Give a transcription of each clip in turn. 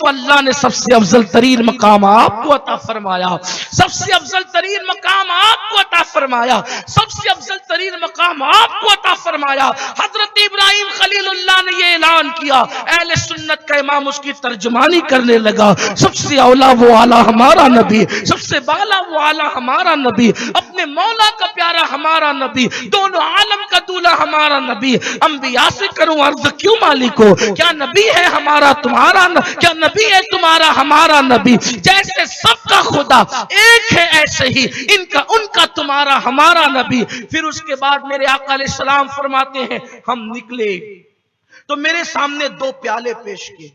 تو اللہ نے سب سے افضل ترین مقام آپ کو عطا فرمایا، سب سے افضل ترین مقام آپ کو عطا فرمایا، سب سے افضل ترین مقام آپ کو عطا فرمایا۔ حضرت ابراہیم خلیل اللہ نے یہ اعلان کیا، اہل سنت کا امام اس کی ترجمانی کرنے لگا، سب سے اولا وہ اعلیٰ ہمارا نبی، سب سے بالا وہ اعلیٰ ہمارا نبی، اپنے مولا کا پیارا ہمارا نبی، دونوں عالم کا دولہ ہمارا نبی۔ انبیاء سے کروں عرض کیوں مالک ہو، کیا نبی ہے ہمارا تمہارا، کیا نبی ہے تمہارا ہمارا نبی؟ جیسے سب کا خدا ایک ہے ایسے ہی ان کا تمہارا ہمارا نبی۔ پھر اس کے بعد میرے آقا علیہ السلام فرماتے ہیں ہم نکلے تو میرے سامنے دو پیالے پیش کیے،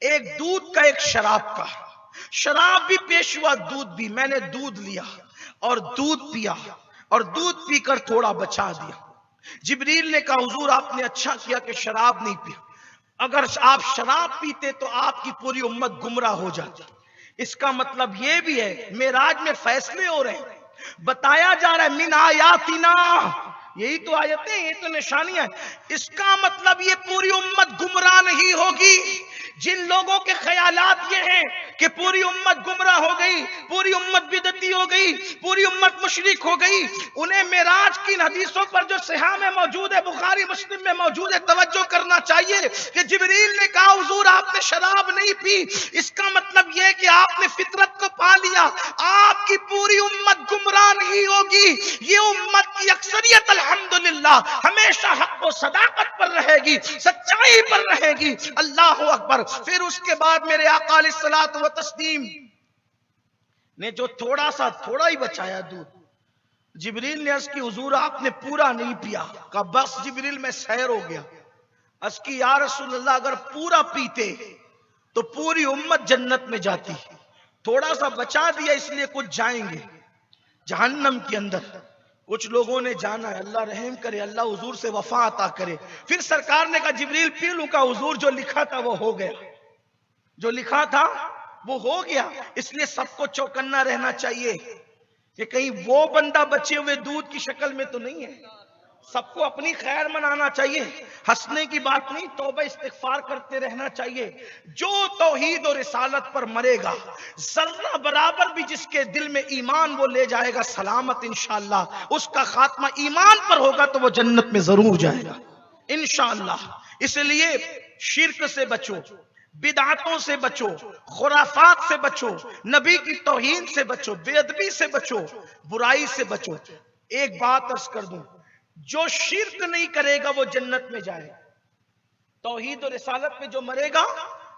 ایک دودھ کا ایک شراب کا، شراب بھی پیش ہوا دودھ بھی، میں نے دودھ لیا اور دودھ پیا اور دودھ پی کر تھوڑا بچا دیا۔ جبریل نے کہا حضور آپ نے اچھا کیا کہ شراب نہیں پیا، اگر آپ شراب پیتے تو آپ کی پوری امت گمراہ ہو جاتی۔ اس کا مطلب یہ بھی ہے معراج میں فیصلے ہو رہے ہیں، بتایا جا رہا ہے من آیاتنا، یہی تو آیتیں، یہ تو نشانیاں ہیں۔ اس کا مطلب یہ پوری امت گمراہ نہیں ہوگی۔ جن لوگوں کے خیالات یہ ہیں کہ پوری امت گمراہ ہو گئی، پوری امت بدعتی ہو گئی، پوری امت مشرک ہو گئی، انہیں معراج کی حدیثوں پر جو صحیح میں موجود ہے، بخاری مسلم میں موجود ہے، توجہ کرنا چاہیے کہ جبریل نے کہا حضور آپ نے شراب نہیں پی، اس کا مطلب یہ کہ آپ نے فطرت کو پا لیا، آپ کی پوری امت گمراہ نہیں ہوگی۔ یہ امت کی اکثریت الحمدللہ ہمیشہ حق و صداقت پر رہے گی، سچائی پر رہے گی۔ اللہ اکبر۔ پھر اس کے بعد میرے آقا علیہ الصلوۃ والتسلیم نے جو تھوڑا ہی بچایا دودھ، جبریل نے عرض کی حضور آپ نے پورا نہیں پیا، کہا بس جبریل میں سیر ہو گیا۔ عرض کی یا رسول اللہ اگر پورا پیتے تو پوری امت جنت میں جاتی، تھوڑا سا بچا دیا اس لیے کچھ جائیں گے جہنم کے اندر، کچھ لوگوں نے جانا ہے، اللہ رحم کرے، اللہ حضور سے وفا عطا کرے۔ پھر سرکار نے کہا جبریل پی لوں، کا حضور جو لکھا تھا وہ ہو گیا، جو لکھا تھا وہ ہو گیا۔ اس لیے سب کو چوکنا رہنا چاہیے کہ کہیں وہ بندہ بچے ہوئے دودھ کی شکل میں تو نہیں ہے۔ سب کو اپنی خیر منانا چاہیے، ہنسنے کی بات نہیں، توبہ استغفار کرتے رہنا چاہیے۔ جو توحید اور رسالت پر مرے گا، ذرہ برابر بھی جس کے دل میں ایمان وہ لے جائے گا سلامت انشاءاللہ، اس کا خاتمہ ایمان پر ہوگا تو وہ جنت میں ضرور جائے گا انشاءاللہ۔ اس لیے شرک سے بچو، بدعتوں سے بچو، خرافات سے بچو، نبی کی توہین سے بچو، بے ادبی سے بچو، برائی سے بچو۔ ایک بات عرض کر دوں، جو شرک نہیں کرے گا وہ جنت میں جائے گا، توحید و رسالت میں جو مرے گا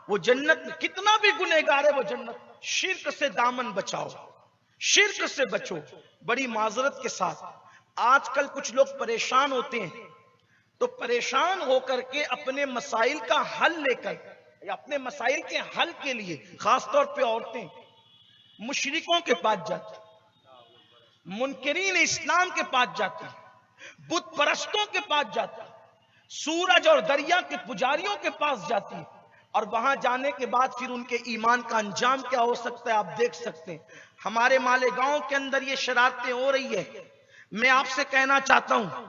وہ جنت میں، کتنا بھی گنہگار ہے وہ جنت۔ شرک سے دامن بچاؤ، شرک سے بچو۔ بڑی معذرت کے ساتھ آج کل کچھ لوگ پریشان ہوتے ہیں تو پریشان ہو کر کے اپنے مسائل کا حل لے کر یا اپنے مسائل کے حل کے لیے خاص طور پہ عورتیں مشرکوں کے پاس جاتی، منکرین اسلام کے پاس جاتی، بت پرستوں کے پاس جاتی، سورج اور دریا کے پجاریوں کے پاس جاتی، اور وہاں جانے کے بعد پھر ان کے ایمان کا انجام کیا ہو سکتا ہے آپ دیکھ سکتے ہیں۔ ہمارے مالیگاؤں کے اندر یہ شرارتیں ہو رہی ہے۔ میں آپ سے کہنا چاہتا ہوں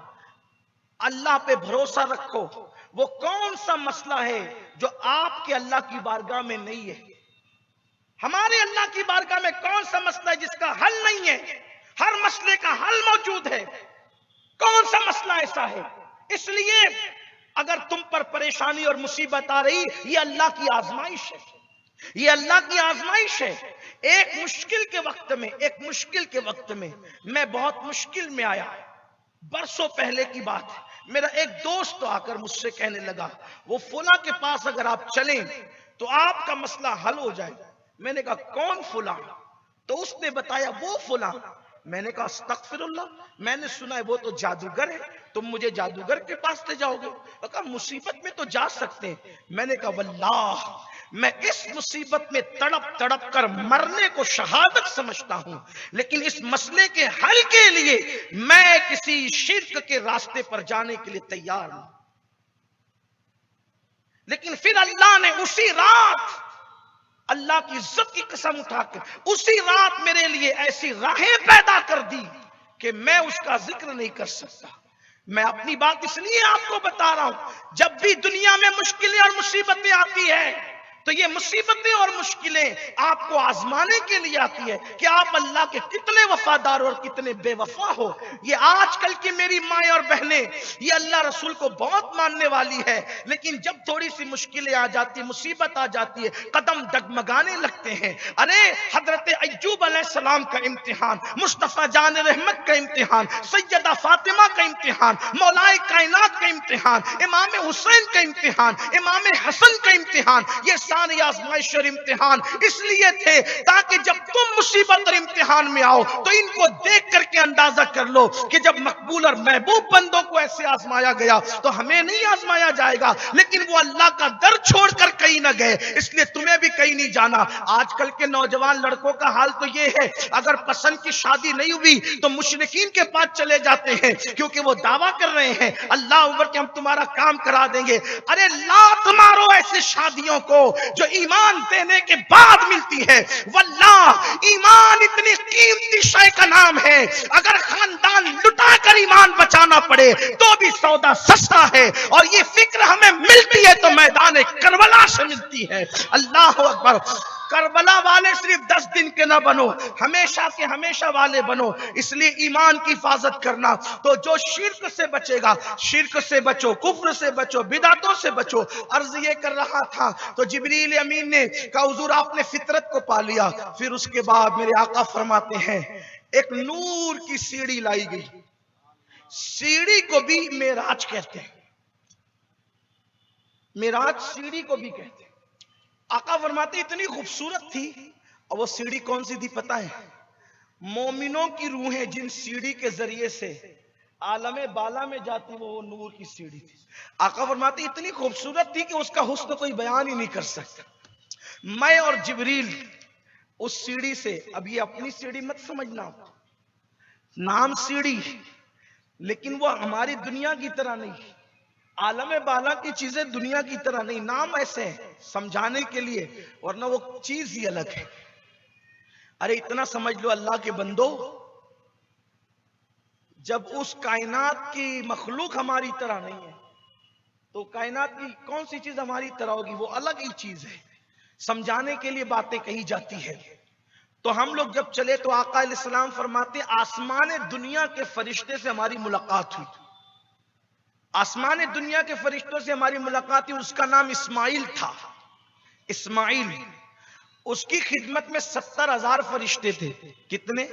اللہ پہ بھروسہ رکھو۔ وہ کون سا مسئلہ ہے جو آپ کے اللہ کی بارگاہ میں نہیں ہے؟ ہمارے اللہ کی بارگاہ میں کون سا مسئلہ ہے جس کا حل نہیں ہے؟ ہر مسئلے کا حل موجود ہے۔ کون سا مسئلہ ایسا ہے؟ اس لیے اگر تم پر پریشانی اور مصیبت آ رہی، یہ اللہ کی آزمائش ہے، یہ اللہ کی آزمائش ہے۔ ایک مشکل کے وقت میں میں بہت مشکل میں آیا، برسوں پہلے کی بات ہے۔ میرا ایک دوست آ کر مجھ سے کہنے لگا وہ فلاں کے پاس اگر آپ چلیں تو آپ کا مسئلہ حل ہو جائے۔ میں نے کہا کون فلاں؟ تو اس نے بتایا وہ فلاں۔ میں نے کہا استغفر اللہ، میں نے سنا ہے وہ تو جادوگر ہے، تم مجھے جادوگر کے پاس لے جاؤ گے؟ کہا مصیبت میں تو جا سکتے ہیں۔ میں نے کہا واللہ میں اس مصیبت میں تڑپ تڑپ کر مرنے کو شہادت سمجھتا ہوں، لیکن اس مسئلے کے حل کے لیے میں کسی شرک کے راستے پر جانے کے لیے تیار ہوں۔ لیکن پھر اللہ نے اسی رات، اللہ کی عزت کی قسم اٹھا کے اسی رات میرے لیے ایسی راہیں پیدا کر دی کہ میں اس کا ذکر نہیں کر سکتا. میں اپنی بات اس لیے آپ کو بتا رہا ہوں، جب بھی دنیا میں مشکلیں اور مصیبتیں آتی ہیں تو یہ مصیبتیں اور مشکلیں آپ کو آزمانے کے لیے آتی ہے کہ آپ اللہ کے کتنے وفادار اور کتنے بے وفا ہو. یہ آج کل کی میری مائیں اور بہنیں یہ اللہ رسول کو بہت ماننے والی ہے، لیکن جب تھوڑی سی مشکلیں آ جاتی، مصیبت آ جاتی ہے، قدم ڈگمگانے لگتے ہیں. ارے حضرت ایوب علیہ السلام کا امتحان، مصطفیٰ جان رحمت کا امتحان، سیدہ فاطمہ کا امتحان، مولائے کائنات کا امتحان، امام حسین کا امتحان، امام حسن کا امتحان، یہ ساری آزمائش اور امتحان اس لیے تھے تاکہ جب تم مصیبت اور امتحان میں آؤ تو ان کو دیکھ کر کے اندازہ کر لو کہ جب مقبول اور محبوب بندوں کو ایسے آزمایا گیا تو ہمیں نہیں آزمایا جائے گا. لیکن وہ اللہ کا در چھوڑ کر کہیں نہ گئے، اس لیے تمہیں بھی کہیں نہیں جانا. آج کل کے نوجوان لڑکوں کا حال تو یہ ہے، اگر پسند کی شادی نہیں ہوئی تو مشرکین کے پاس چلے جاتے ہیں، کیونکہ وہ دعویٰ کر رہے ہیں اللہ اکبر کہ ہم تمہارا کام کرا دیں گے. ارے لات مارو ایسے شادیوں کو جو ایمان دینے کے بعد ملتی ہے. واللہ ایمان اتنی قیمتی شے کا نام ہے، اگر خاندان لٹا کر ایمان بچانا پڑے تو بھی سودا سستا ہے. اور یہ فکر ہمیں ملتی ہے تو میدان کربلا سے ملتی ہے. اللہ اکبر. کربلا والے صرف 10 دن کے نہ بنو، ہمیشہ کے ہمیشہ والے بنو. اس لیے ایمان کی حفاظت کرنا. تو جو شرک سے بچے گا، شرک سے بچو، کفر سے بچو، بدعتوں سے بچو. عرض یہ کر رہا تھا تو جبریل امین نے کہا حضور آپ نے فطرت کو پا لیا. پھر اس کے بعد میرے آقا فرماتے ہیں ایک نور کی سیڑھی لائی گئی. سیڑھی کو بھی معراج کہتے ہیں، معراج سیڑھی کو بھی کہتے ہیں. آقا فرماتے اتنی خوبصورت تھی. اور وہ سیڑھی کون سی تھی پتہ ہے؟ مومنوں کی روحیں جن سیڑھی کے ذریعے سے عالم بالا میں جاتی وہ نور کی سیڑھی تھی. آقا فرماتے اتنی خوبصورت تھی کہ اس کا حسن کوئی بیان ہی نہیں کر سکتا. میں اور جبریل اس سیڑھی سے، اب یہ اپنی سیڑھی مت سمجھنا، نام سیڑھی، لیکن وہ ہماری دنیا کی طرح نہیں. عالم بالا کی چیزیں دنیا کی طرح نہیں، نام ایسے ہیں سمجھانے کے لیے، ورنہ وہ چیز ہی الگ ہے. ارے اتنا سمجھ لو اللہ کے بندو، جب اس کائنات کی مخلوق ہماری طرح نہیں ہے تو کائنات کی کون سی چیز ہماری طرح ہوگی؟ وہ الگ ہی چیز ہے. سمجھانے کے لیے باتیں کہی جاتی ہے. تو ہم لوگ جب چلے تو آقا علیہ السلام فرماتے آسمان دنیا کے فرشتے سے ہماری ملاقات ہوئی. آسمان دنیا کے فرشتوں سے ہماری ملاقات ہوئی. اس کا نام اسماعیل تھا. اسماعیل، اس کی خدمت میں 70,000 فرشتے تھے. کتنے؟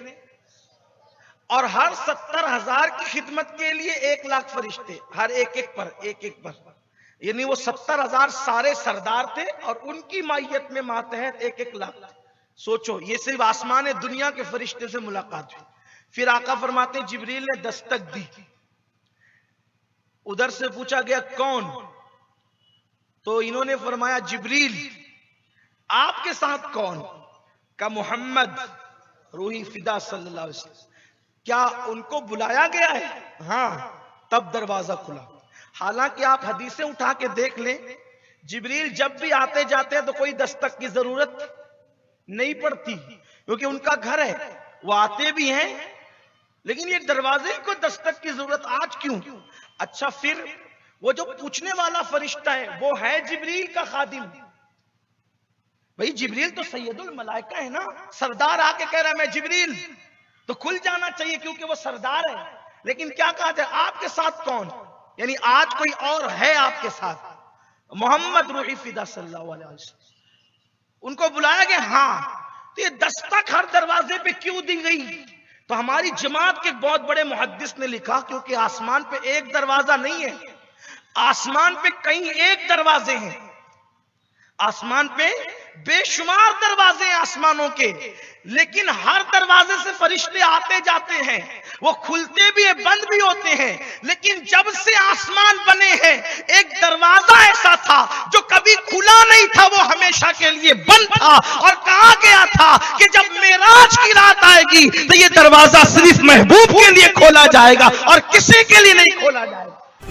اور ہر 70,000 کی خدمت کے لیے 1,00,000 فرشتے، ہر ایک ایک پر. یعنی وہ 70,000 سارے سردار تھے اور ان کی مائیت میں ماتحت 1,00,000. سوچو، یہ صرف آسمان دنیا کے فرشتے سے ملاقات ہوئی. پھر آقا فرماتے جبریل نے دستک دی. ادھر سے پوچھا گیا کون؟ تو انہوں نے فرمایا جبریل. آپ کے ساتھ کون؟ کہ محمد روحی فدا صلی اللہ علیہ وسلم. کیا ان کو بلایا گیا ہے؟ ہاں. تب دروازہ کھلا. حالانکہ آپ حدیثیں اٹھا کے دیکھ لیں، جبریل جب بھی آتے جاتے ہیں تو کوئی دستک کی ضرورت نہیں پڑتی، کیونکہ ان کا گھر ہے، وہ آتے بھی ہیں. لیکن یہ دروازے کو دستک کی ضرورت آج کیوں؟ اچھا، پھر وہ جو پوچھنے والا فرشتہ ہے وہ ہے جبریل کا خادم. بھئی جبریل تو سید الملائکہ ہے نا، سردار آ کے کہہ رہا ہے میں جبریل، تو کھل جانا چاہیے کیونکہ وہ سردار ہے. لیکن کیا کہا جائے آپ کے ساتھ کون؟ یعنی آج کوئی اور ہے آپ کے ساتھ. محمد روحی فدا صلی اللہ علیہ وسلم. ان کو بلایا گیا. ہاں. تو یہ دستک ہر دروازے پہ کیوں دی گئی؟ تو ہماری جماعت کے بہت بڑے محدث نے لکھا کیونکہ آسمان پہ ایک دروازہ نہیں ہے، آسمان پہ کئی ایک دروازے ہیں. آسمان پہ بے شمار دروازے ہیں آسمانوں کے، لیکن ہر دروازے سے فرشتے آتے جاتے ہیں، وہ کھلتے بھی ہیں بند بھی ہوتے ہیں. لیکن جب سے آسمان بنے ہیں ایک دروازہ ایسا تھا جو کبھی کھلا نہیں تھا، وہ ہمیشہ کے لیے بند تھا. اور کہا گیا تھا کہ جب معراج کی رات آئے گی تو یہ دروازہ صرف محبوب کے لیے کھولا جائے گا اور کسی کے لیے نہیں کھولا جائے گا.